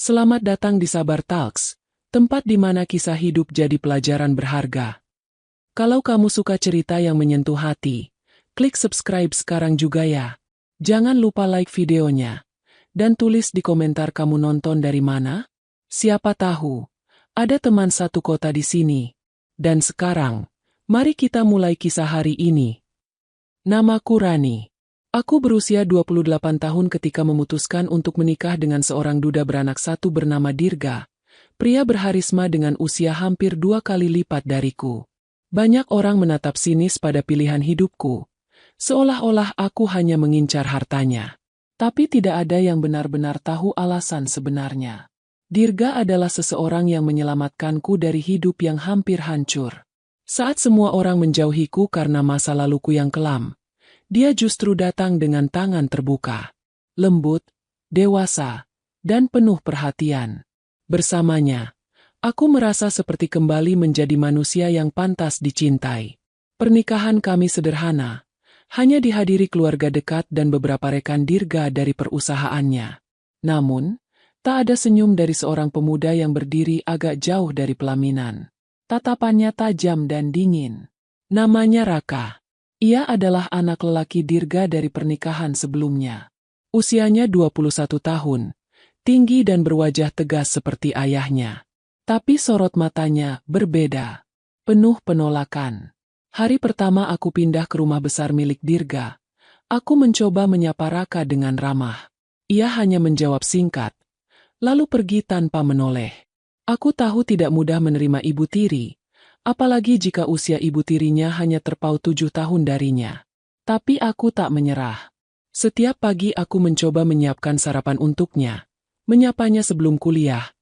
Selamat datang di Sabar Talks, tempat di mana kisah hidup jadi pelajaran berharga. Kalau kamu suka cerita yang menyentuh hati, klik subscribe sekarang juga ya. Jangan lupa like videonya, dan tulis di komentar kamu nonton dari mana. Siapa tahu, ada teman satu kota di sini. Dan sekarang, mari kita mulai kisah hari ini. Namaku Rani. Aku berusia 28 tahun ketika memutuskan untuk menikah dengan seorang duda beranak satu bernama Dirga, pria berharisma dengan usia hampir 2 kali lipat dariku. Banyak orang menatap sinis pada pilihan hidupku, seolah-olah aku hanya mengincar hartanya. Tapi tidak ada yang benar-benar tahu alasan sebenarnya. Dirga adalah seseorang yang menyelamatkanku dari hidup yang hampir hancur. Saat semua orang menjauhiku karena masa laluku yang kelam, dia justru datang dengan tangan terbuka, lembut, dewasa, dan penuh perhatian. Bersamanya, aku merasa seperti kembali menjadi manusia yang pantas dicintai. Pernikahan kami sederhana, hanya dihadiri keluarga dekat dan beberapa rekan Dirga dari perusahaannya. Namun, tak ada senyum dari seorang pemuda yang berdiri agak jauh dari pelaminan. Tatapannya tajam dan dingin. Namanya Raka. Ia adalah anak lelaki Dirga dari pernikahan sebelumnya. Usianya 21 tahun, tinggi dan berwajah tegas seperti ayahnya. Tapi sorot matanya berbeda, penuh penolakan. Hari pertama aku pindah ke rumah besar milik Dirga, aku mencoba menyapa Raka dengan ramah. Ia hanya menjawab singkat, lalu pergi tanpa menoleh. Aku tahu tidak mudah menerima ibu tiri, apalagi jika usia ibu tirinya hanya terpaut 7 tahun darinya. Tapi aku tak menyerah. Setiap pagi aku mencoba menyiapkan sarapan untuknya, menyapanya sebelum kuliah,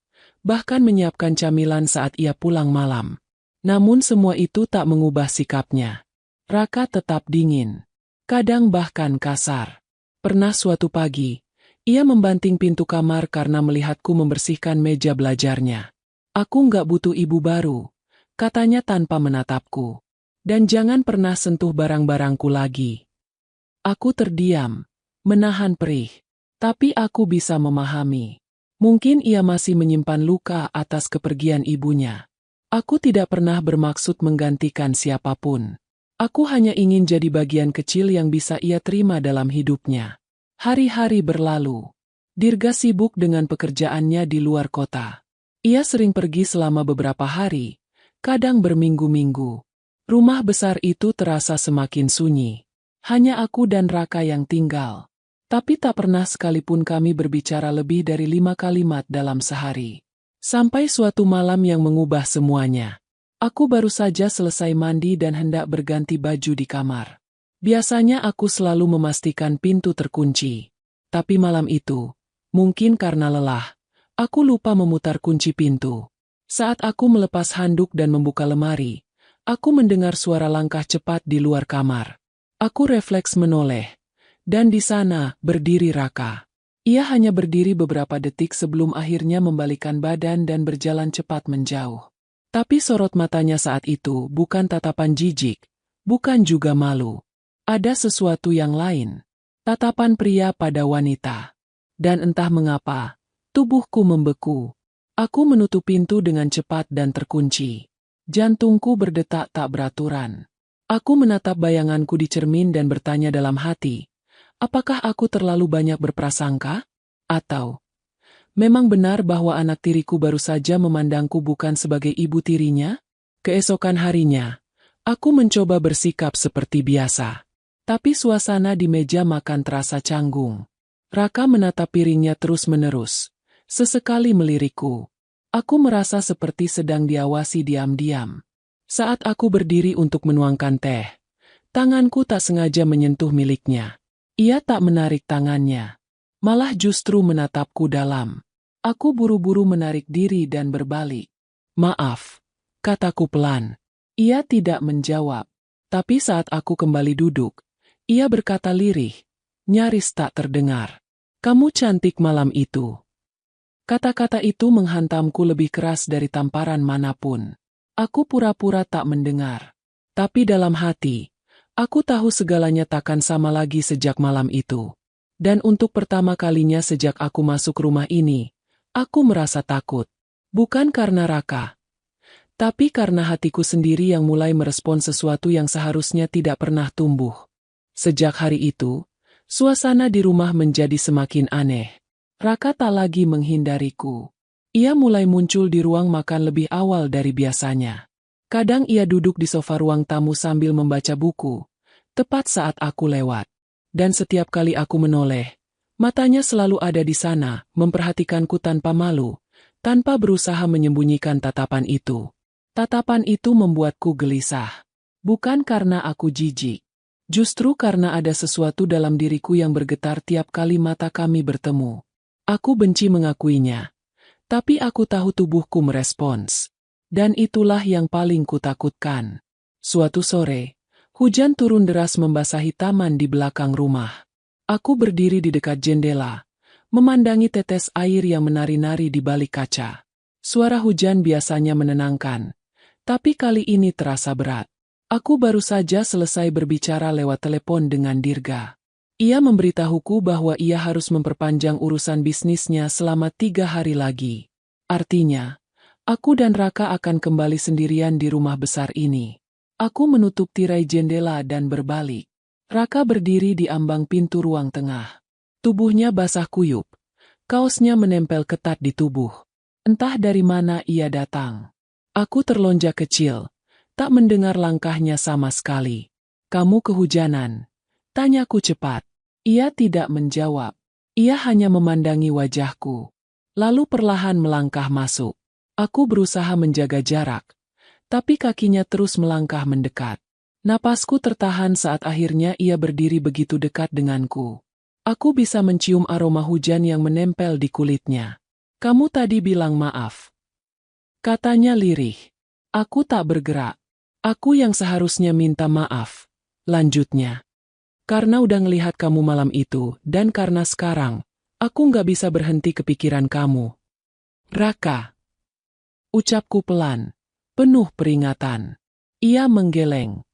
bahkan menyiapkan camilan saat ia pulang malam. Namun semua itu tak mengubah sikapnya. Raka tetap dingin, kadang bahkan kasar. Pernah suatu pagi, ia membanting pintu kamar karena melihatku membersihkan meja belajarnya. Aku nggak butuh ibu baru, katanya tanpa menatapku. Dan jangan pernah sentuh barang-barangku lagi. Aku terdiam, menahan perih. Tapi aku bisa memahami. Mungkin ia masih menyimpan luka atas kepergian ibunya. Aku tidak pernah bermaksud menggantikan siapapun. Aku hanya ingin jadi bagian kecil yang bisa ia terima dalam hidupnya. Hari-hari berlalu. Dirga sibuk dengan pekerjaannya di luar kota. Ia sering pergi selama beberapa hari, kadang berminggu-minggu. Rumah besar itu terasa semakin sunyi. Hanya aku dan Raka yang tinggal. Tapi tak pernah sekalipun kami berbicara lebih dari 5 kalimat dalam sehari. Sampai suatu malam yang mengubah semuanya. Aku baru saja selesai mandi dan hendak berganti baju di kamar. Biasanya aku selalu memastikan pintu terkunci. Tapi malam itu, mungkin karena lelah, aku lupa memutar kunci pintu. Saat aku melepas handuk dan membuka lemari, aku mendengar suara langkah cepat di luar kamar. Aku refleks menoleh, dan di sana berdiri Raka. Ia hanya berdiri beberapa detik sebelum akhirnya membalikkan badan dan berjalan cepat menjauh. Tapi sorot matanya saat itu bukan tatapan jijik, bukan juga malu. Ada sesuatu yang lain, tatapan pria pada wanita. Dan entah mengapa, tubuhku membeku. Aku menutup pintu dengan cepat dan terkunci. Jantungku berdetak tak beraturan. Aku menatap bayanganku di cermin dan bertanya dalam hati, apakah aku terlalu banyak berprasangka? Atau memang benar bahwa anak tiriku baru saja memandangku bukan sebagai ibu tirinya? Keesokan harinya, aku mencoba bersikap seperti biasa. Tapi suasana di meja makan terasa canggung. Raka menatap piringnya terus-menerus. Sesekali melirikku. Aku merasa seperti sedang diawasi diam-diam. Saat aku berdiri untuk menuangkan teh, tanganku tak sengaja menyentuh miliknya. Ia tak menarik tangannya, malah justru menatapku dalam. Aku buru-buru menarik diri dan berbalik. Maaf, kataku pelan. Ia tidak menjawab. Tapi saat aku kembali duduk, ia berkata lirih, nyaris tak terdengar. Kamu cantik malam itu. Kata-kata itu menghantamku lebih keras dari tamparan manapun. Aku pura-pura tak mendengar. Tapi dalam hati, aku tahu segalanya takkan sama lagi sejak malam itu. Dan untuk pertama kalinya sejak aku masuk rumah ini, Aku merasa takut. Bukan karena Raka, tapi karena hatiku sendiri yang mulai merespon sesuatu yang seharusnya tidak pernah tumbuh. Sejak hari itu, suasana di rumah menjadi semakin aneh. Raka tak lagi menghindariku. Ia mulai muncul di ruang makan lebih awal dari biasanya. Kadang ia duduk di sofa ruang tamu sambil membaca buku, tepat saat aku lewat. Dan setiap kali aku menoleh, matanya selalu ada di sana, memperhatikanku tanpa malu, tanpa berusaha menyembunyikan tatapan itu. Tatapan itu membuatku gelisah. Bukan karena aku jijik. Justru karena ada sesuatu dalam diriku yang bergetar tiap kali mata kami bertemu. Aku benci mengakuinya. Tapi aku tahu tubuhku merespons. Dan itulah yang paling kutakutkan. Suatu sore, hujan turun deras membasahi taman di belakang rumah. Aku berdiri di dekat jendela, memandangi tetes air yang menari-nari di balik kaca. Suara hujan biasanya menenangkan. Tapi kali ini terasa berat. Aku baru saja selesai berbicara lewat telepon dengan Dirga. Ia memberitahuku bahwa ia harus memperpanjang urusan bisnisnya selama 3 hari lagi. Artinya, aku dan Raka akan kembali sendirian di rumah besar ini. Aku menutup tirai jendela dan berbalik. Raka berdiri di ambang pintu ruang tengah. Tubuhnya basah kuyup. Kaosnya menempel ketat di tubuh. Entah dari mana ia datang. Aku terlonjak kecil, tak mendengar langkahnya sama sekali. "Kamu kehujanan?" tanyaku cepat. Ia tidak menjawab. Ia hanya memandangi wajahku. Lalu perlahan melangkah masuk. Aku berusaha menjaga jarak, tapi kakinya terus melangkah mendekat. Napasku tertahan saat akhirnya ia berdiri begitu dekat denganku. Aku bisa mencium aroma hujan yang menempel di kulitnya. "Kamu tadi bilang maaf," katanya lirih. Aku tak bergerak. Aku yang seharusnya minta maaf. Lanjutnya. "Karena udah ngelihat kamu malam itu, dan karena sekarang, aku nggak bisa berhenti kepikiran kamu." "Raka," ucapku pelan, penuh peringatan. Ia menggeleng.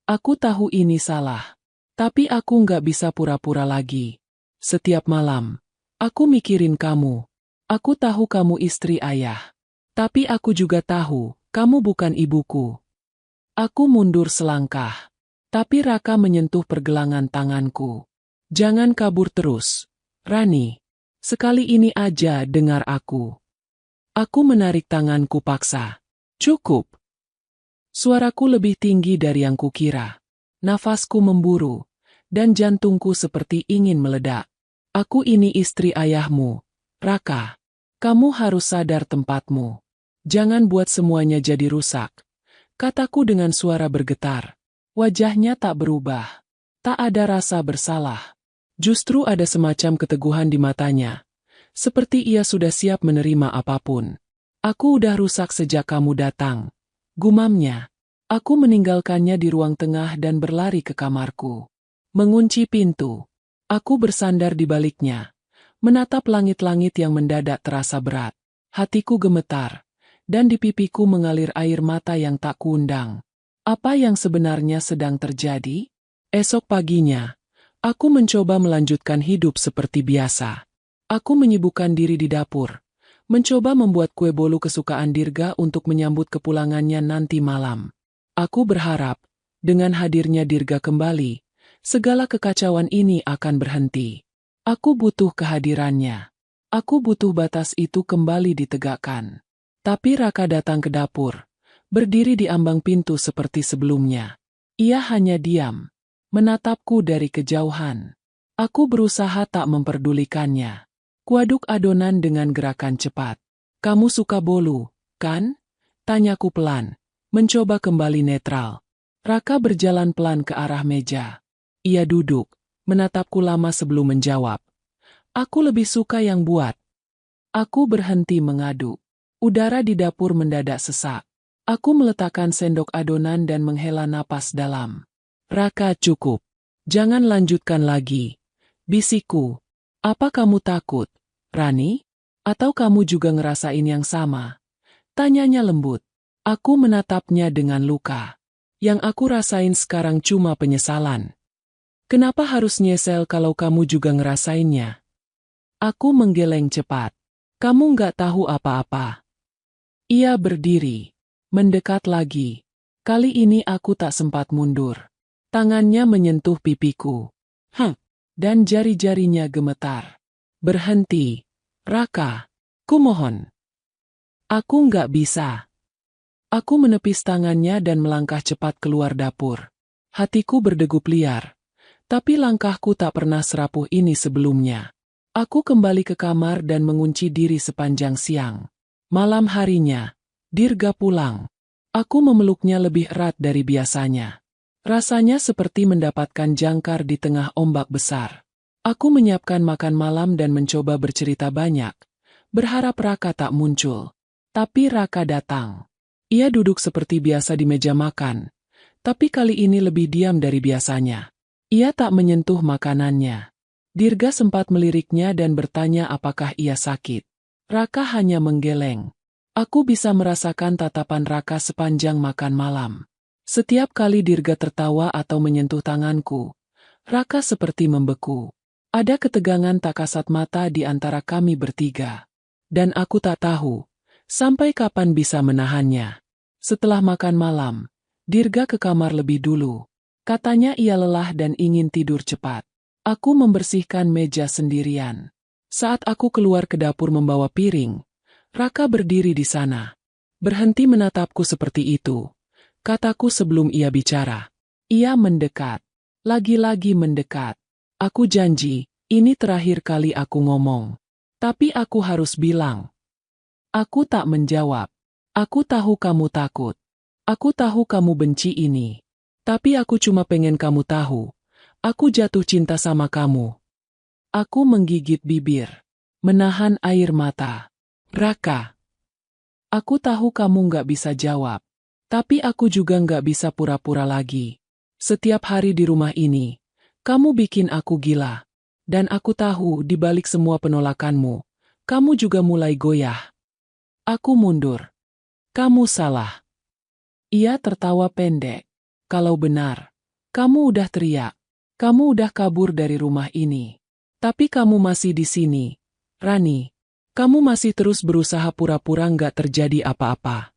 Aku tahu ini salah. Tapi aku nggak bisa pura-pura lagi. Setiap malam, aku mikirin kamu. Aku tahu kamu istri ayah. Tapi aku juga tahu, kamu bukan ibuku. Aku mundur selangkah. Tapi Raka menyentuh pergelangan tanganku. "Jangan kabur terus, Rani. Sekali ini aja dengar aku." Aku menarik tanganku paksa. "Cukup." Suaraku lebih tinggi dari yang kukira. Nafasku memburu, dan jantungku seperti ingin meledak. "Aku ini istri ayahmu, Raka. Kamu harus sadar tempatmu. Jangan buat semuanya jadi rusak," kataku dengan suara bergetar. Wajahnya tak berubah. Tak ada rasa bersalah. Justru ada semacam keteguhan di matanya. Seperti ia sudah siap menerima apapun. "Aku udah rusak sejak kamu datang," gumamnya. Aku meninggalkannya di ruang tengah dan berlari ke kamarku. Mengunci pintu. Aku bersandar di baliknya, menatap langit-langit yang mendadak terasa berat. Hatiku gemetar. Dan di pipiku mengalir air mata yang tak kuundang. Apa yang sebenarnya sedang terjadi? Esok paginya, aku mencoba melanjutkan hidup seperti biasa. Aku menyibukkan diri di dapur, mencoba membuat kue bolu kesukaan Dirga untuk menyambut kepulangannya nanti malam. Aku berharap, dengan hadirnya Dirga kembali, segala kekacauan ini akan berhenti. Aku butuh kehadirannya. Aku butuh batas itu kembali ditegakkan. Tapi Raka datang ke dapur, berdiri di ambang pintu seperti sebelumnya. Ia hanya diam, menatapku dari kejauhan. Aku berusaha tak memperdulikannya. Kuaduk adonan dengan gerakan cepat. "Kamu suka bolu, kan?" tanyaku pelan, mencoba kembali netral. Raka berjalan pelan ke arah meja. Ia duduk, menatapku lama sebelum menjawab. "Aku lebih suka yang buat." Aku berhenti mengaduk. Udara di dapur mendadak sesak. Aku meletakkan sendok adonan dan menghela napas dalam. "Raka, cukup. Jangan lanjutkan lagi," bisikku. "Apa kamu takut, Rani? Atau kamu juga ngerasain yang sama?" tanyanya lembut. Aku menatapnya dengan luka. "Yang aku rasain sekarang cuma penyesalan." "Kenapa harus nyesel kalau kamu juga ngerasainnya?" Aku menggeleng cepat. Kamu nggak tahu apa-apa. Ia berdiri, mendekat lagi. Kali ini aku tak sempat mundur. Tangannya menyentuh pipiku. Dan jari-jarinya gemetar. Berhenti, Raka. Kumohon. Aku nggak bisa. Aku menepis tangannya dan melangkah cepat keluar dapur. Hatiku berdegup liar. Tapi langkahku tak pernah serapuh ini sebelumnya. Aku kembali ke kamar dan mengunci diri sepanjang siang. Malam harinya, Dirga pulang. Aku memeluknya lebih erat dari biasanya. Rasanya seperti mendapatkan jangkar di tengah ombak besar. Aku menyiapkan makan malam dan mencoba bercerita banyak, berharap Raka tak muncul. Tapi Raka datang. Ia duduk seperti biasa di meja makan, tapi kali ini lebih diam dari biasanya. Ia tak menyentuh makanannya. Dirga sempat meliriknya dan bertanya apakah ia sakit. Raka hanya menggeleng. Aku bisa merasakan tatapan Raka sepanjang makan malam. Setiap kali Dirga tertawa atau menyentuh tanganku, Raka seperti membeku. Ada ketegangan tak kasat mata di antara kami bertiga. Dan aku tak tahu sampai kapan bisa menahannya. Setelah makan malam, Dirga ke kamar lebih dulu. Katanya ia lelah dan ingin tidur cepat. Aku membersihkan meja sendirian. Saat aku keluar ke dapur membawa piring, Raka berdiri di sana. Berhenti menatapku seperti itu. Kataku sebelum ia bicara. Ia mendekat. Lagi-lagi mendekat. Aku janji, ini terakhir kali aku ngomong. Tapi aku harus bilang. Aku tak menjawab. Aku tahu kamu takut. Aku tahu kamu benci ini. Tapi aku cuma pengen kamu tahu. Aku jatuh cinta sama kamu. Aku menggigit bibir. Menahan air mata. Raka. Aku tahu kamu nggak bisa jawab. Tapi aku juga nggak bisa pura-pura lagi. Setiap hari di rumah ini, kamu bikin aku gila. Dan aku tahu di balik semua penolakanmu, kamu juga mulai goyah. Aku mundur. Kamu salah. Ia tertawa pendek. Kalau benar, kamu udah teriak. Kamu udah kabur dari rumah ini. Tapi kamu masih di sini, Rani. Kamu masih terus berusaha pura-pura nggak terjadi apa-apa.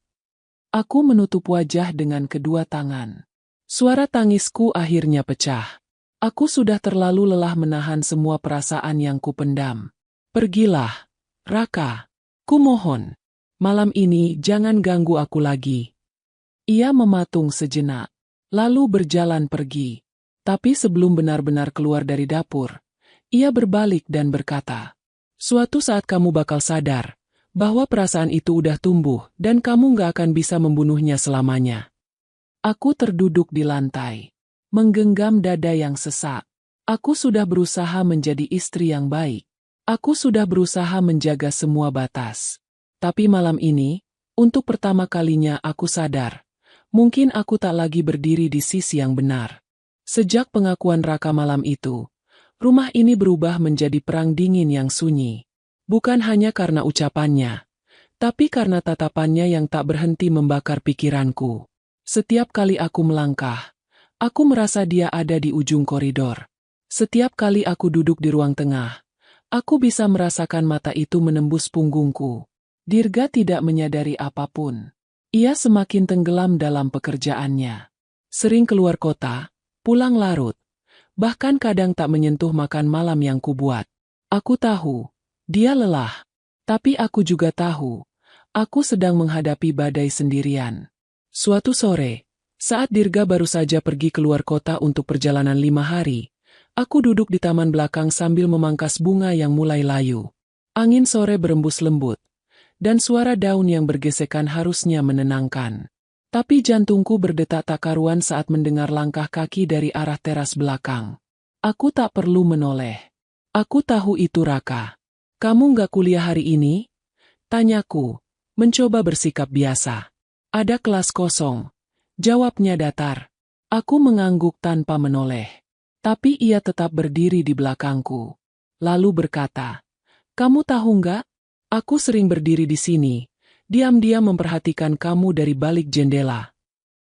Aku menutup wajah dengan kedua tangan. Suara tangisku akhirnya pecah. Aku sudah terlalu lelah menahan semua perasaan yang kupendam. Pergilah, Raka. Kumohon. Malam ini jangan ganggu aku lagi. Ia mematung sejenak, lalu berjalan pergi. Tapi sebelum benar-benar keluar dari dapur, ia berbalik dan berkata, suatu saat kamu bakal sadar bahwa perasaan itu udah tumbuh dan kamu gak akan bisa membunuhnya selamanya. Aku terduduk di lantai, menggenggam dada yang sesak. Aku sudah berusaha menjadi istri yang baik. Aku sudah berusaha menjaga semua batas. Tapi malam ini, untuk pertama kalinya aku sadar, mungkin aku tak lagi berdiri di sisi yang benar. Sejak pengakuan Raka malam itu, rumah ini berubah menjadi perang dingin yang sunyi. Bukan hanya karena ucapannya, tapi karena tatapannya yang tak berhenti membakar pikiranku. Setiap kali aku melangkah, aku merasa dia ada di ujung koridor. Setiap kali aku duduk di ruang tengah, aku bisa merasakan mata itu menembus punggungku. Dirga tidak menyadari apapun. Ia semakin tenggelam dalam pekerjaannya. Sering keluar kota, pulang larut, bahkan kadang tak menyentuh makan malam yang kubuat. Aku tahu, dia lelah. Tapi aku juga tahu, aku sedang menghadapi badai sendirian. Suatu sore, saat Dirga baru saja pergi keluar kota untuk perjalanan 5 hari, aku duduk di taman belakang sambil memangkas bunga yang mulai layu. Angin sore berembus lembut, dan suara daun yang bergesekan harusnya menenangkan. Tapi jantungku berdetak tak karuan saat mendengar langkah kaki dari arah teras belakang. Aku tak perlu menoleh. Aku tahu itu Raka. Kamu nggak kuliah hari ini? Tanyaku, mencoba bersikap biasa. Ada kelas kosong. Jawabnya datar. Aku mengangguk tanpa menoleh. Tapi ia tetap berdiri di belakangku. Lalu berkata, kamu tahu nggak? Aku sering berdiri di sini, diam-diam memperhatikan kamu dari balik jendela.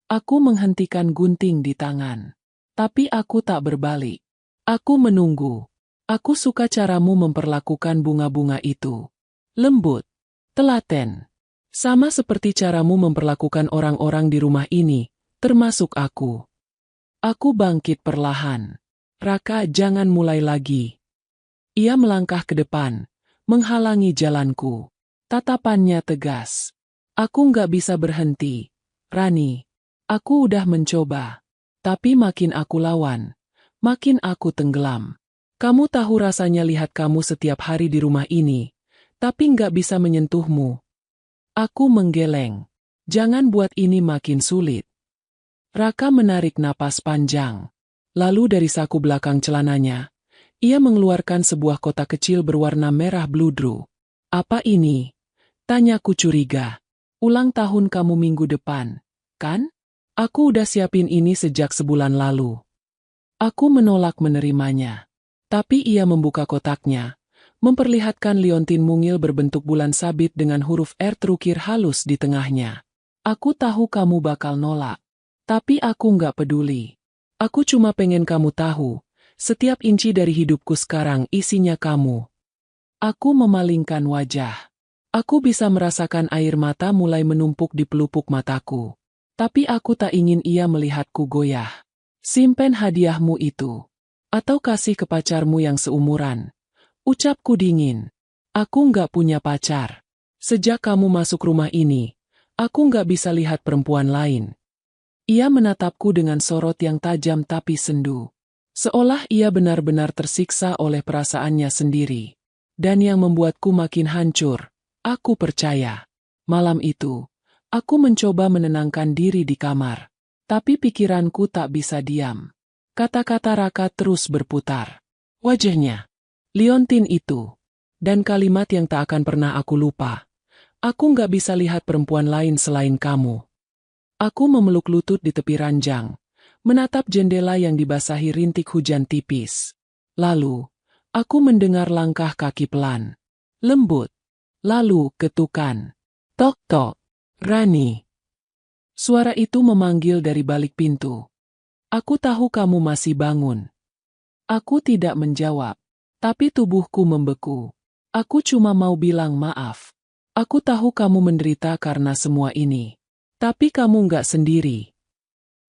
Aku menghentikan gunting di tangan. Tapi aku tak berbalik. Aku menunggu. Aku suka caramu memperlakukan bunga-bunga itu. lembut, telaten. Sama seperti caramu memperlakukan orang-orang di rumah ini, termasuk aku. Aku bangkit perlahan. Raka, jangan mulai lagi. Ia melangkah ke depan, menghalangi jalanku. Tatapannya tegas. Aku nggak bisa berhenti. Rani, aku udah mencoba. Tapi makin aku lawan, makin aku tenggelam. Kamu tahu rasanya lihat kamu setiap hari di rumah ini, tapi nggak bisa menyentuhmu. Aku menggeleng. Jangan buat ini makin sulit. Raka menarik napas panjang. Lalu dari saku belakang celananya, ia mengeluarkan sebuah kotak kecil berwarna merah bludru. Apa ini? Tanyaku curiga. Ulang tahun kamu minggu depan, kan? Aku udah siapin ini sejak sebulan lalu. Aku menolak menerimanya. Tapi ia membuka kotaknya, memperlihatkan liontin mungil berbentuk bulan sabit dengan huruf R terukir halus di tengahnya. Aku tahu kamu bakal nolak. Tapi aku nggak peduli. Aku cuma pengen kamu tahu, setiap inci dari hidupku sekarang isinya kamu. Aku memalingkan wajah. Aku bisa merasakan air mata mulai menumpuk di pelupuk mataku. Tapi aku tak ingin ia melihatku goyah. Simpen hadiahmu itu. Atau kasih ke pacarmu yang seumuran. Ucapku dingin. Aku nggak punya pacar. Sejak kamu masuk rumah ini, aku nggak bisa lihat perempuan lain. Ia menatapku dengan sorot yang tajam tapi sendu. Seolah ia benar-benar tersiksa oleh perasaannya sendiri. Dan yang membuatku makin hancur, aku percaya. Malam itu, aku mencoba menenangkan diri di kamar. Tapi pikiranku tak bisa diam. Kata-kata Raka terus berputar. Wajahnya. Liontin itu. Dan kalimat yang tak akan pernah aku lupa. Aku nggak bisa lihat perempuan lain selain kamu. Aku memeluk lutut di tepi ranjang, menatap jendela yang dibasahi rintik hujan tipis. Lalu, aku mendengar langkah kaki pelan. Lembut. Lalu ketukan. Tok-tok. Rani. Suara itu memanggil dari balik pintu. Aku tahu kamu masih bangun. Aku tidak menjawab. Tapi tubuhku membeku. Aku cuma mau bilang maaf. Aku tahu kamu menderita karena semua ini. Tapi kamu nggak sendiri.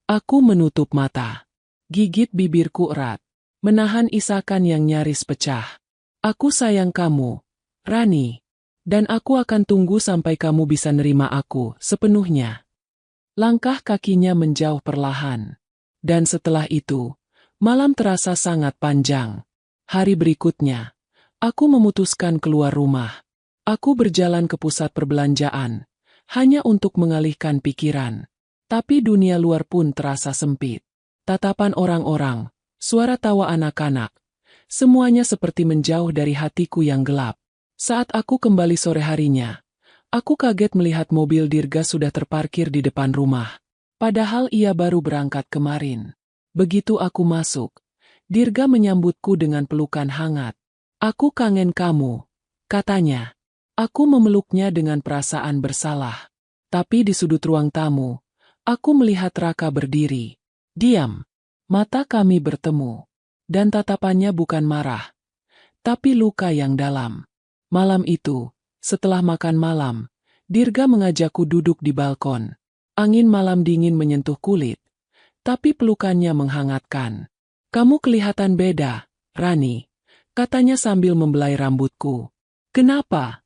Aku menutup mata. Gigit bibirku erat. Menahan isakan yang nyaris pecah. Aku sayang kamu, Rani. Dan aku akan tunggu sampai kamu bisa nerima aku sepenuhnya. Langkah kakinya menjauh perlahan. Dan setelah itu, malam terasa sangat panjang. Hari berikutnya, aku memutuskan keluar rumah. Aku berjalan ke pusat perbelanjaan, hanya untuk mengalihkan pikiran. Tapi dunia luar pun terasa sempit. Tatapan orang-orang, suara tawa anak-anak, semuanya seperti menjauh dari hatiku yang gelap. Saat aku kembali sore harinya, aku kaget melihat mobil Dirga sudah terparkir di depan rumah. Padahal ia baru berangkat kemarin. Begitu aku masuk, Dirga menyambutku dengan pelukan hangat. Aku kangen kamu, katanya. Aku memeluknya dengan perasaan bersalah. Tapi di sudut ruang tamu, aku melihat Raka berdiri. Diam. Mata kami bertemu. Dan tatapannya bukan marah, tapi luka yang dalam. Malam itu, setelah makan malam, Dirga mengajakku duduk di balkon. Angin malam dingin menyentuh kulit, tapi pelukannya menghangatkan. Kamu kelihatan beda, Rani, katanya sambil membelai rambutku. Kenapa?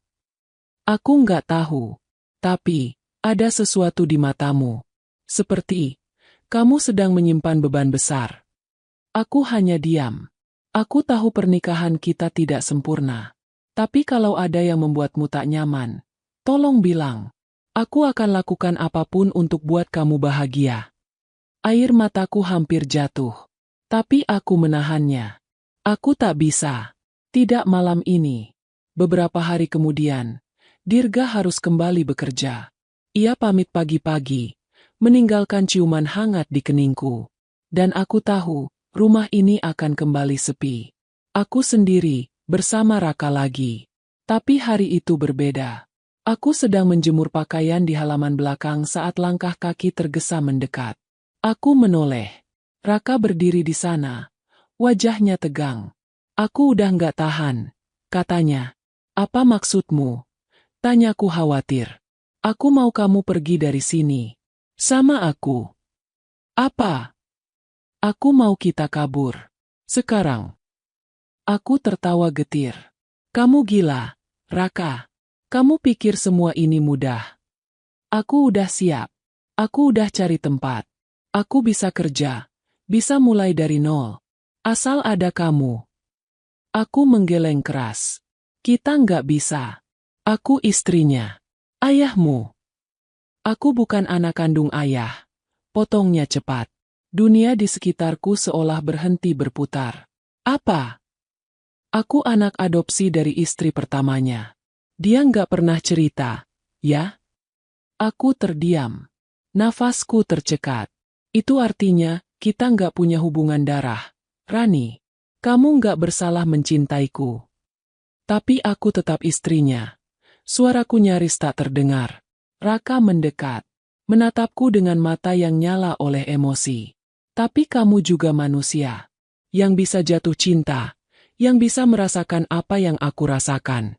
Aku nggak tahu. Tapi, ada sesuatu di matamu. Seperti, kamu sedang menyimpan beban besar. Aku hanya diam. Aku tahu pernikahan kita tidak sempurna. Tapi kalau ada yang membuatmu tak nyaman, tolong bilang. Aku akan lakukan apapun untuk buat kamu bahagia. Air mataku hampir jatuh. Tapi aku menahannya. Aku tak bisa. Tidak malam ini. Beberapa hari kemudian, Dirga harus kembali bekerja. Ia pamit pagi-pagi, meninggalkan ciuman hangat di keningku. Dan aku tahu, rumah ini akan kembali sepi. Aku sendiri, bersama Raka lagi. Tapi hari itu berbeda. Aku sedang menjemur pakaian di halaman belakang saat langkah kaki tergesa mendekat. Aku menoleh. Raka berdiri di sana. Wajahnya tegang. Aku udah nggak tahan, katanya. Apa maksudmu? Tanyaku khawatir. Aku mau kamu pergi dari sini. Sama aku. Apa? Aku mau kita kabur. Sekarang. Aku tertawa getir. Kamu gila, Raka. Kamu pikir semua ini mudah? Aku udah siap. Aku udah cari tempat. Aku bisa kerja. Bisa mulai dari nol. Asal ada kamu. Aku menggeleng keras. Kita nggak bisa. Aku istrinya. Ayahmu. Aku bukan anak kandung ayah. Potongnya cepat. Dunia di sekitarku seolah berhenti berputar. Apa? Aku anak adopsi dari istri pertamanya. Dia nggak pernah cerita, ya? Aku terdiam. Nafasku tercekat. Itu artinya, kita nggak punya hubungan darah. Rani, kamu nggak bersalah mencintaiku. Tapi aku tetap istrinya. Suaraku nyaris tak terdengar. Raka mendekat, menatapku dengan mata yang nyala oleh emosi. Tapi kamu juga manusia, yang bisa jatuh cinta, yang bisa merasakan apa yang aku rasakan.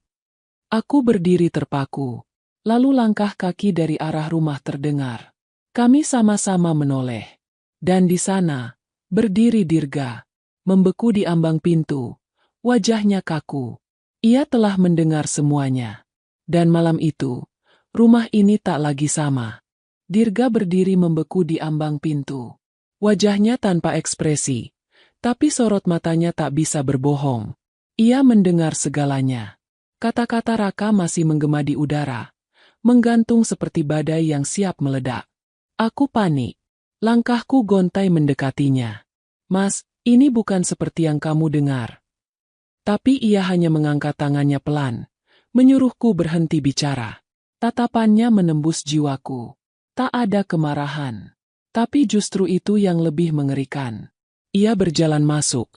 Aku berdiri terpaku, lalu langkah kaki dari arah rumah terdengar. Kami sama-sama menoleh. Dan di sana, berdiri Dirga, membeku di ambang pintu, wajahnya kaku. Ia telah mendengar semuanya. Dan malam itu, rumah ini tak lagi sama. Dirga berdiri membeku di ambang pintu. Wajahnya tanpa ekspresi, tapi sorot matanya tak bisa berbohong. Ia mendengar segalanya. Kata-kata Raka masih menggema di udara, menggantung seperti badai yang siap meledak. Aku panik. Langkahku gontai mendekatinya. Mas, ini bukan seperti yang kamu dengar. Tapi ia hanya mengangkat tangannya pelan, menyuruhku berhenti bicara. Tatapannya menembus jiwaku. Tak ada kemarahan. Tapi justru itu yang lebih mengerikan. Ia berjalan masuk,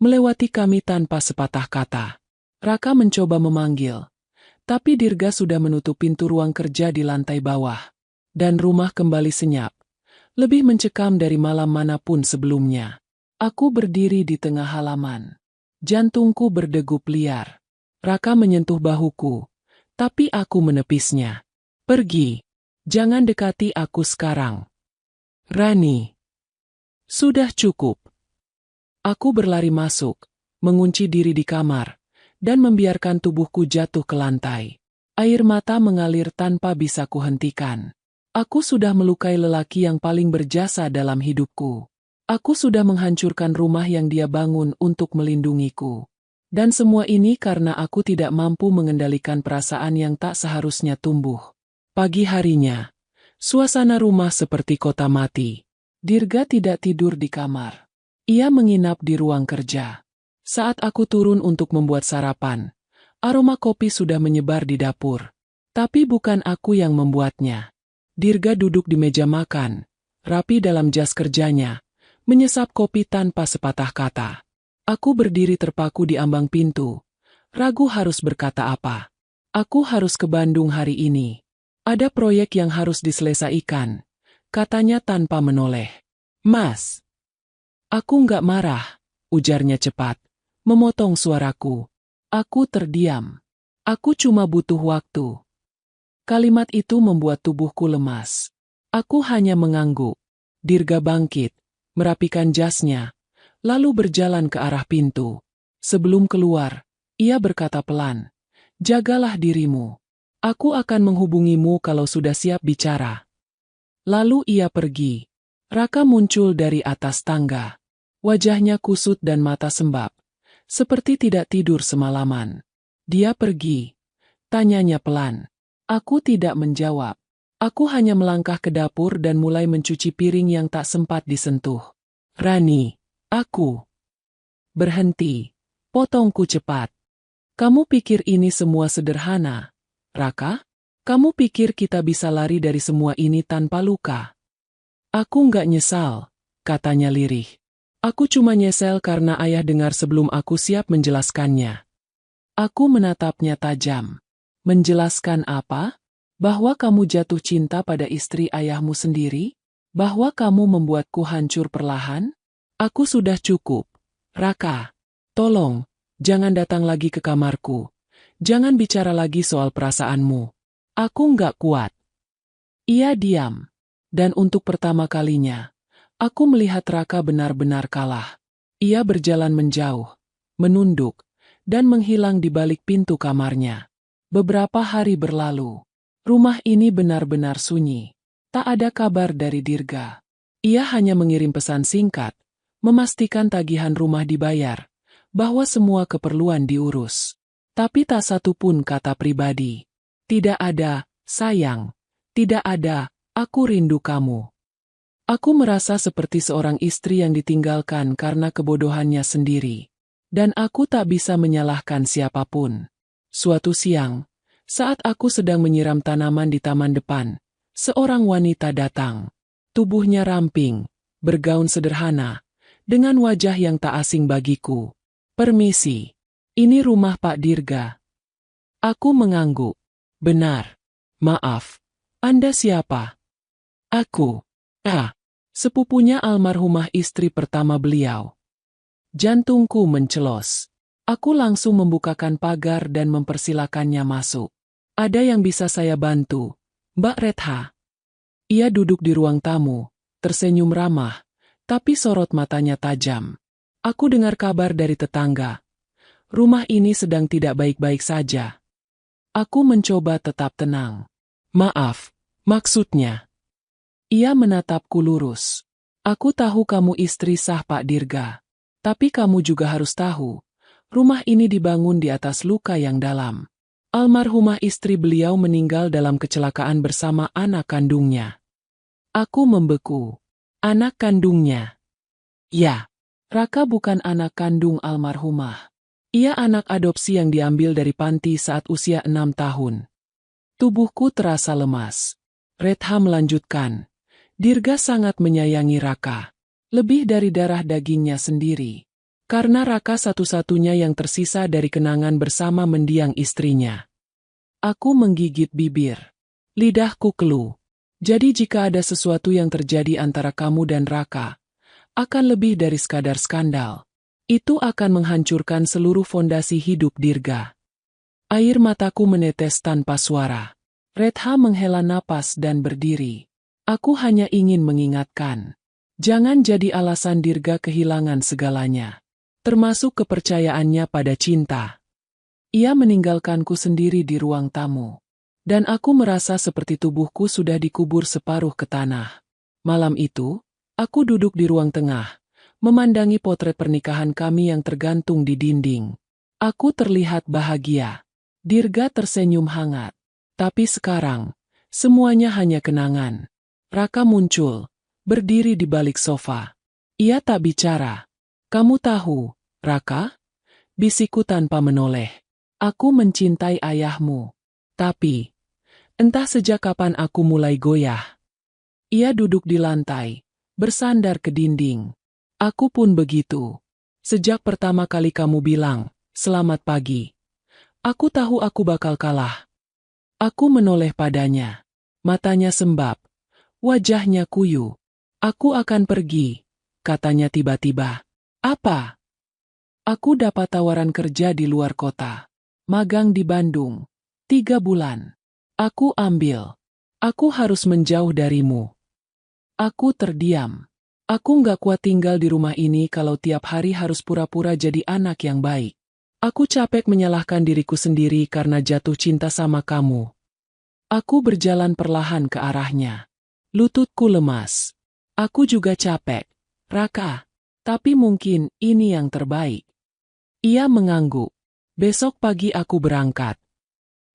melewati kami tanpa sepatah kata. Raka mencoba memanggil. Tapi Dirga sudah menutup pintu ruang kerja di lantai bawah. Dan rumah kembali senyap. Lebih mencekam dari malam manapun sebelumnya. Aku berdiri di tengah halaman. Jantungku berdegup liar. Raka menyentuh bahuku, tapi aku menepisnya. Pergi. Jangan dekati aku sekarang. Rani. Sudah cukup. Aku berlari masuk, mengunci diri di kamar, dan membiarkan tubuhku jatuh ke lantai. Air mata mengalir tanpa bisa kuhentikan. Aku sudah melukai lelaki yang paling berjasa dalam hidupku. Aku sudah menghancurkan rumah yang dia bangun untuk melindungiku. Dan semua ini karena aku tidak mampu mengendalikan perasaan yang tak seharusnya tumbuh. Pagi harinya, suasana rumah seperti kota mati. Dirga tidak tidur di kamar. Ia menginap di ruang kerja. Saat aku turun untuk membuat sarapan, aroma kopi sudah menyebar di dapur. Tapi bukan aku yang membuatnya. Dirga duduk di meja makan, rapi dalam jas kerjanya, menyesap kopi tanpa sepatah kata. Aku berdiri terpaku di ambang pintu, ragu harus berkata apa. Aku harus ke Bandung hari ini. Ada proyek yang harus diselesaikan, katanya tanpa menoleh. Mas, aku nggak marah, ujarnya cepat, memotong suaraku. Aku terdiam. Aku cuma butuh waktu. Kalimat itu membuat tubuhku lemas. Aku hanya mengangguk. Dirga bangkit, merapikan jasnya, lalu berjalan ke arah pintu. Sebelum keluar, ia berkata pelan, "Jagalah dirimu. Aku akan menghubungimu kalau sudah siap bicara." Lalu ia pergi. Raka muncul dari atas tangga. Wajahnya kusut dan mata sembab, seperti tidak tidur semalaman. Dia pergi. Tanyanya pelan. Aku tidak menjawab. Aku hanya melangkah ke dapur dan mulai mencuci piring yang tak sempat disentuh. Rani, aku. Berhenti. Potongku cepat. Kamu pikir ini semua sederhana, Raka? Kamu pikir kita bisa lari dari semua ini tanpa luka? Aku nggak nyesal, katanya lirih. Aku cuma nyesel karena ayah dengar sebelum aku siap menjelaskannya. Aku menatapnya tajam. Menjelaskan apa? Bahwa kamu jatuh cinta pada istri ayahmu sendiri? Bahwa kamu membuatku hancur perlahan? Aku sudah cukup. Raka, tolong, jangan datang lagi ke kamarku. Jangan bicara lagi soal perasaanmu. Aku nggak kuat. Ia diam. Dan untuk pertama kalinya, aku melihat Raka benar-benar kalah. Ia berjalan menjauh, menunduk, dan menghilang di balik pintu kamarnya. Beberapa hari berlalu. Rumah ini benar-benar sunyi. Tak ada kabar dari Dirga. Ia hanya mengirim pesan singkat, memastikan tagihan rumah dibayar, bahwa semua keperluan diurus. Tapi tak satu pun kata pribadi. Tidak ada, sayang. Tidak ada, aku rindu kamu. Aku merasa seperti seorang istri yang ditinggalkan karena kebodohannya sendiri. Dan aku tak bisa menyalahkan siapapun. Suatu siang, saat aku sedang menyiram tanaman di taman depan, seorang wanita datang. Tubuhnya ramping, bergaun sederhana, dengan wajah yang tak asing bagiku. Permisi, ini rumah Pak Dirga. Aku mengangguk. Benar. Maaf, Anda siapa? Aku. Sepupunya almarhumah istri pertama beliau. Jantungku mencelos. Aku langsung membukakan pagar dan mempersilakannya masuk. Ada yang bisa saya bantu, Mbak Retha? Ia duduk di ruang tamu, tersenyum ramah, tapi sorot matanya tajam. Aku dengar kabar dari tetangga. Rumah ini sedang tidak baik-baik saja. Aku mencoba tetap tenang. Maaf, maksudnya. Ia menatapku lurus. Aku tahu kamu istri sah Pak Dirga. Tapi kamu juga harus tahu, rumah ini dibangun di atas luka yang dalam. Almarhumah istri beliau meninggal dalam kecelakaan bersama anak kandungnya. Aku membeku. Anak kandungnya? Ya, Raka bukan anak kandung almarhumah. Ia anak adopsi yang diambil dari panti saat usia 6 tahun. Tubuhku terasa lemas. Retha melanjutkan. Dirga sangat menyayangi Raka. Lebih dari darah dagingnya sendiri. Karena Raka satu-satunya yang tersisa dari kenangan bersama mendiang istrinya. Aku menggigit bibir. Lidahku keluh. Jadi jika ada sesuatu yang terjadi antara kamu dan Raka, akan lebih dari sekadar skandal. Itu akan menghancurkan seluruh fondasi hidup Dirga. Air mataku menetes tanpa suara. Retha menghela napas dan berdiri. Aku hanya ingin mengingatkan. Jangan jadi alasan Dirga kehilangan segalanya. Termasuk kepercayaannya pada cinta. Ia meninggalkanku sendiri di ruang tamu. Dan aku merasa seperti tubuhku sudah dikubur separuh ke tanah. Malam itu, aku duduk di ruang tengah, memandangi potret pernikahan kami yang tergantung di dinding. Aku terlihat bahagia. Dirga tersenyum hangat. Tapi sekarang, semuanya hanya kenangan. Raka muncul, berdiri di balik sofa. Ia tak bicara. Kamu tahu, Raka? Bisikku tanpa menoleh. Aku mencintai ayahmu. Tapi, entah sejak kapan aku mulai goyah. Ia duduk di lantai, bersandar ke dinding. Aku pun begitu. Sejak pertama kali kamu bilang, "Selamat pagi." Aku tahu aku bakal kalah. Aku menoleh padanya. Matanya sembab. Wajahnya kuyu. Aku akan pergi, katanya tiba-tiba. Apa? Aku dapat tawaran kerja di luar kota. Magang di Bandung. 3 bulan. Aku ambil. Aku harus menjauh darimu. Aku terdiam. Aku nggak kuat tinggal di rumah ini kalau tiap hari harus pura-pura jadi anak yang baik. Aku capek menyalahkan diriku sendiri karena jatuh cinta sama kamu. Aku berjalan perlahan ke arahnya. Lututku lemas. Aku juga capek, Raka. Tapi mungkin ini yang terbaik. Ia mengangguk. Besok pagi aku berangkat.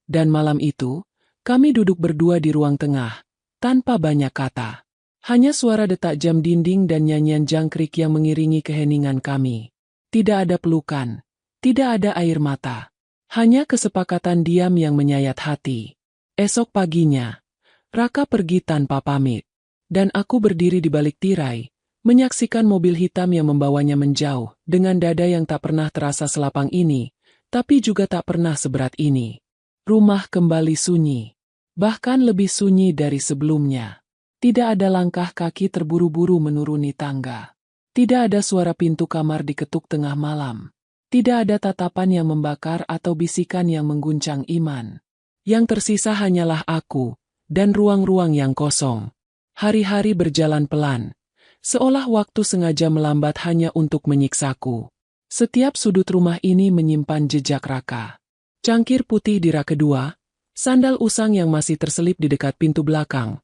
Dan malam itu, kami duduk berdua di ruang tengah, tanpa banyak kata. Hanya suara detak jam dinding dan nyanyian jangkrik yang mengiringi keheningan kami. Tidak ada pelukan, tidak ada air mata. Hanya kesepakatan diam yang menyayat hati. Esok paginya, Raka pergi tanpa pamit. Dan aku berdiri di balik tirai, menyaksikan mobil hitam yang membawanya menjauh, dengan dada yang tak pernah terasa selapang ini, tapi juga tak pernah seberat ini. Rumah kembali sunyi. Bahkan lebih sunyi dari sebelumnya. Tidak ada langkah kaki terburu-buru menuruni tangga. Tidak ada suara pintu kamar diketuk tengah malam. Tidak ada tatapan yang membakar atau bisikan yang mengguncang iman. Yang tersisa hanyalah aku, dan ruang-ruang yang kosong. Hari-hari berjalan pelan, seolah waktu sengaja melambat hanya untuk menyiksaku. Setiap sudut rumah ini menyimpan jejak Raka. Cangkir putih di rak kedua, sandal usang yang masih terselip di dekat pintu belakang,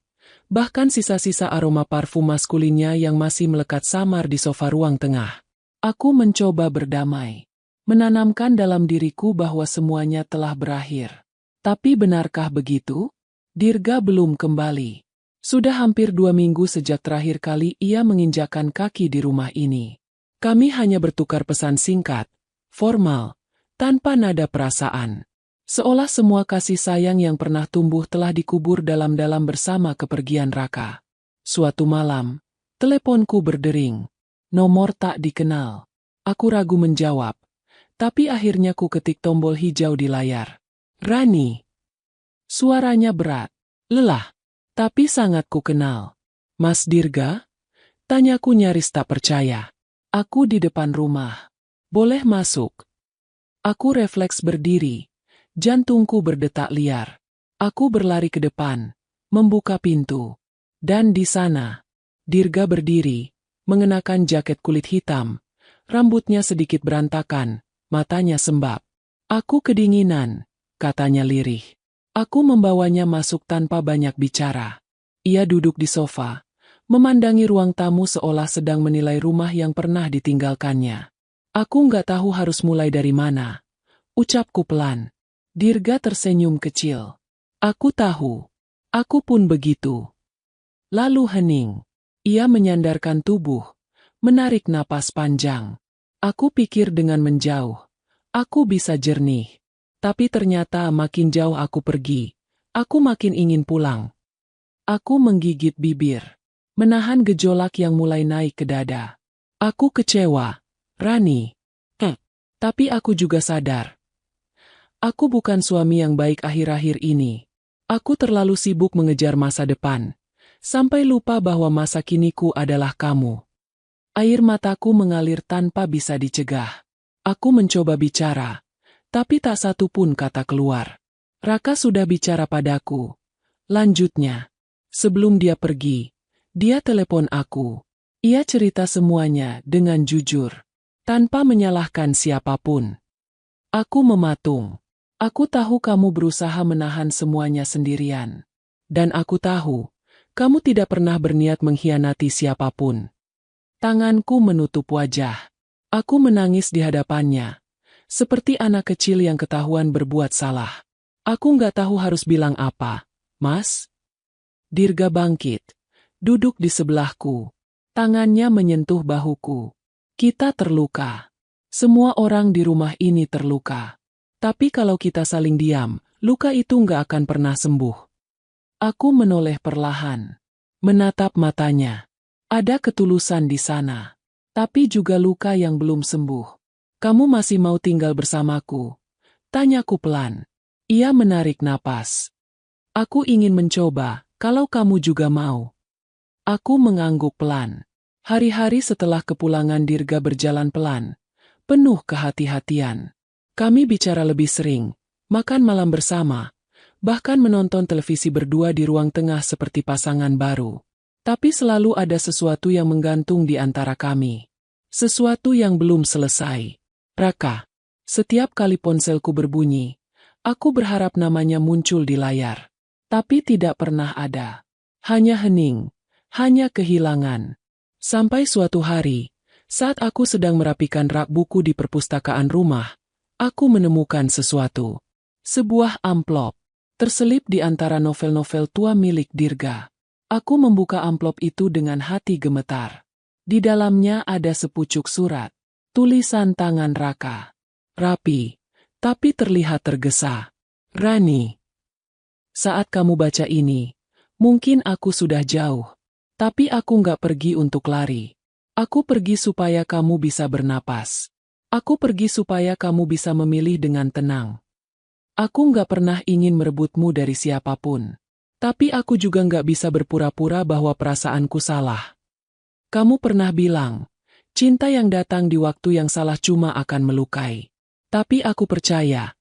bahkan sisa-sisa aroma parfum maskulinnya yang masih melekat samar di sofa ruang tengah. Aku mencoba berdamai, menanamkan dalam diriku bahwa semuanya telah berakhir. Tapi benarkah begitu? Dirga belum kembali. Sudah hampir 2 minggu sejak terakhir kali ia menginjakkan kaki di rumah ini. Kami hanya bertukar pesan singkat, formal, tanpa nada perasaan. Seolah semua kasih sayang yang pernah tumbuh telah dikubur dalam-dalam bersama kepergian Raka. Suatu malam, teleponku berdering. Nomor tak dikenal. Aku ragu menjawab, tapi akhirnya ku ketik tombol hijau di layar. Rani. Suaranya berat, lelah, tapi sangat ku kenal. Mas Dirga? Tanyaku nyaris tak percaya. Aku di depan rumah. Boleh masuk? Aku refleks berdiri. Jantungku berdetak liar. Aku berlari ke depan, membuka pintu. Dan di sana, Dirga berdiri, mengenakan jaket kulit hitam. Rambutnya sedikit berantakan, matanya sembab. Aku kedinginan, katanya lirih. Aku membawanya masuk tanpa banyak bicara. Ia duduk di sofa, memandangi ruang tamu seolah sedang menilai rumah yang pernah ditinggalkannya. Aku nggak tahu harus mulai dari mana. Ucapku pelan. Dirga tersenyum kecil. Aku tahu. Aku pun begitu. Lalu hening. Ia menyandarkan tubuh, menarik napas panjang. Aku pikir dengan menjauh. Aku bisa jernih. Tapi ternyata makin jauh aku pergi, aku makin ingin pulang. Aku menggigit bibir, menahan gejolak yang mulai naik ke dada. Aku kecewa, Rani. Tapi aku juga sadar. Aku bukan suami yang baik akhir-akhir ini. Aku terlalu sibuk mengejar masa depan, sampai lupa bahwa masa kiniku adalah kamu. Air mataku mengalir tanpa bisa dicegah. Aku mencoba bicara. Tapi tak satu pun kata keluar. Raka sudah bicara padaku. Lanjutnya, sebelum dia pergi, dia telepon aku. Ia cerita semuanya dengan jujur, tanpa menyalahkan siapapun. Aku mematung. Aku tahu kamu berusaha menahan semuanya sendirian. Dan aku tahu, kamu tidak pernah berniat mengkhianati siapapun. Tanganku menutup wajah. Aku menangis di hadapannya. Seperti anak kecil yang ketahuan berbuat salah. Aku nggak tahu harus bilang apa. Mas? Dirga bangkit. Duduk di sebelahku. Tangannya menyentuh bahuku. Kita terluka. Semua orang di rumah ini terluka. Tapi kalau kita saling diam, luka itu nggak akan pernah sembuh. Aku menoleh perlahan. Menatap matanya. Ada ketulusan di sana. Tapi juga luka yang belum sembuh. Kamu masih mau tinggal bersamaku? Tanyaku pelan. Ia menarik napas. Aku ingin mencoba, kalau kamu juga mau. Aku mengangguk pelan. Hari-hari setelah kepulangan Dirga berjalan pelan, penuh kehati-hatian. Kami bicara lebih sering, makan malam bersama, bahkan menonton televisi berdua di ruang tengah seperti pasangan baru. Tapi selalu ada sesuatu yang menggantung di antara kami. Sesuatu yang belum selesai. Raka, setiap kali ponselku berbunyi, aku berharap namanya muncul di layar. Tapi tidak pernah ada. Hanya hening, hanya kehilangan. Sampai suatu hari, saat aku sedang merapikan rak buku di perpustakaan rumah, aku menemukan sesuatu. Sebuah amplop, terselip di antara novel-novel tua milik Dirga. Aku membuka amplop itu dengan hati gemetar. Di dalamnya ada sepucuk surat. Tulisan tangan Raka. Rapi, tapi terlihat tergesa. Rani. Saat kamu baca ini, mungkin aku sudah jauh. Tapi aku nggak pergi untuk lari. Aku pergi supaya kamu bisa bernapas. Aku pergi supaya kamu bisa memilih dengan tenang. Aku nggak pernah ingin merebutmu dari siapapun. Tapi aku juga nggak bisa berpura-pura bahwa perasaanku salah. Kamu pernah bilang, Cinta yang datang di waktu yang salah cuma akan melukai. Tapi aku percaya,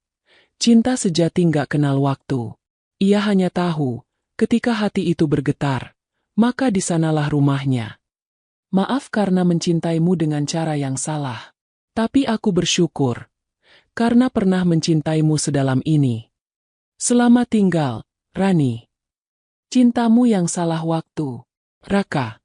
cinta sejati nggak kenal waktu. Ia hanya tahu, ketika hati itu bergetar, maka di sanalah rumahnya. Maaf karena mencintaimu dengan cara yang salah. Tapi aku bersyukur, karena pernah mencintaimu sedalam ini. Selamat tinggal, Rani. Cintamu yang salah waktu. Raka.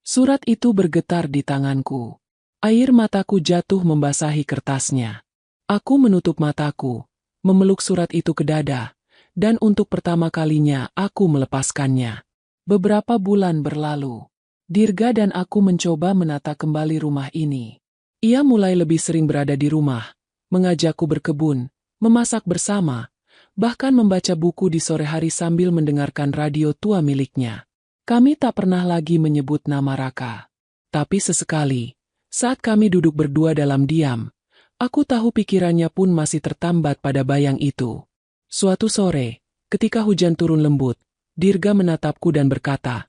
Surat itu bergetar di tanganku. Air mataku jatuh membasahi kertasnya. Aku menutup mataku, memeluk surat itu ke dada, dan untuk pertama kalinya aku melepaskannya. Beberapa bulan berlalu. Dirga dan aku mencoba menata kembali rumah ini. Ia mulai lebih sering berada di rumah, mengajakku berkebun, memasak bersama, bahkan membaca buku di sore hari sambil mendengarkan radio tua miliknya. Kami tak pernah lagi menyebut nama Raka. Tapi sesekali, saat kami duduk berdua dalam diam, aku tahu pikirannya pun masih tertambat pada bayang itu. Suatu sore, ketika hujan turun lembut, Dirga menatapku dan berkata,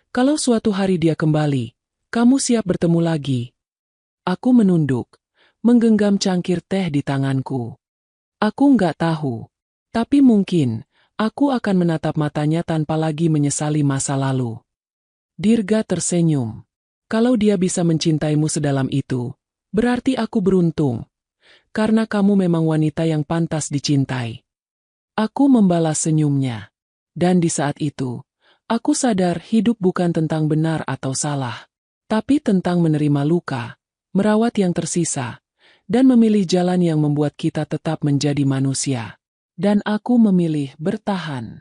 "Kalau suatu hari dia kembali, kamu siap bertemu lagi?" Aku menunduk, menggenggam cangkir teh di tanganku. Aku nggak tahu, tapi mungkin aku akan menatap matanya tanpa lagi menyesali masa lalu. Dirga tersenyum. Kalau dia bisa mencintaimu sedalam itu, berarti aku beruntung. Karena kamu memang wanita yang pantas dicintai. Aku membalas senyumnya. Dan di saat itu, aku sadar hidup bukan tentang benar atau salah, tapi tentang menerima luka, merawat yang tersisa, dan memilih jalan yang membuat kita tetap menjadi manusia. Dan aku memilih bertahan.